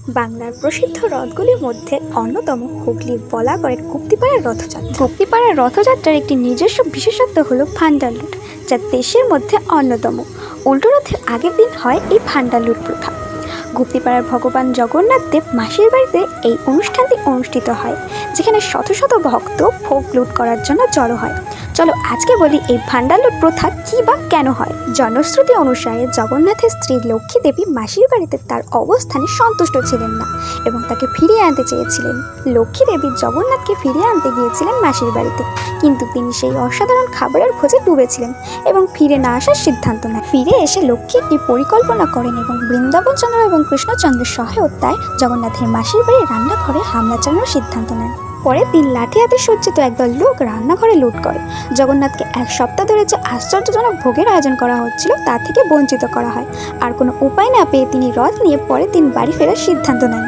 বাংলার প্রসিদ্ধ রথগুলির মধ্যে অন্যতম হুগলির বলাগড়ের গুপ্তিপাড়ার রথযাত্রা। গুপ্তিপাড়ার রথযাত্রার একটি নিজস্ব বিশেষত্ব হলো ভান্ডার লুট, যা দেশের মধ্যে অন্যতম। উল্টো রথের আগের দিন হয় এই ভান্ডার লুট প্রথা। গুপ্তিপাড়ার ভগবান জগন্নাথ দেব মাসির বাড়িতে এই অনুষ্ঠানটি অনুষ্ঠিত হয়, যেখানে শত শত ভক্ত ভোগ লুট করার জন্য জড়ো হয়। চলো আজকে বলি এই ভান্ডার লুট প্রথা কী বা কেন হয়। জনশ্রুতি অনুসারে জগন্নাথের স্ত্রী লক্ষ্মী দেবী মাসির বাড়িতে তার অবস্থানে সন্তুষ্ট ছিলেন না এবং তাকে ফিরিয়ে আনতে চেয়েছিলেন। লক্ষ্মী দেবী জগন্নাথকে ফিরিয়ে আনতে গিয়েছিলেন মাসির বাড়িতে, কিন্তু তিনি সেই অসাধারণ খাবারের ভোজে ডুবেছিলেন এবং ফিরে না আসার সিদ্ধান্ত নেন। ফিরে এসে লক্ষ্মী একটি পরিকল্পনা করেন এবং বৃন্দাবন চন্দ্র এবং কৃষ্ণচন্দ্রের সহায়তায় জগন্নাথের মাসির বাড়ির রান্নাঘরে হামলা চালানোর সিদ্ধান্ত নেন। পরের দিন লাঠি হাতে সজ্জিত একদল লোক রান্নাঘরে লুট করে জগন্নাথকে এক সপ্তাহ ধরে যে আশ্চর্যজনক ভোগের আয়োজন করা হচ্ছিল তা থেকে বঞ্চিত করা হয়। আর কোনো উপায় না পেয়ে তিনি রথ নিয়ে পরের দিন বাড়ি ফেরার সিদ্ধান্ত নেন।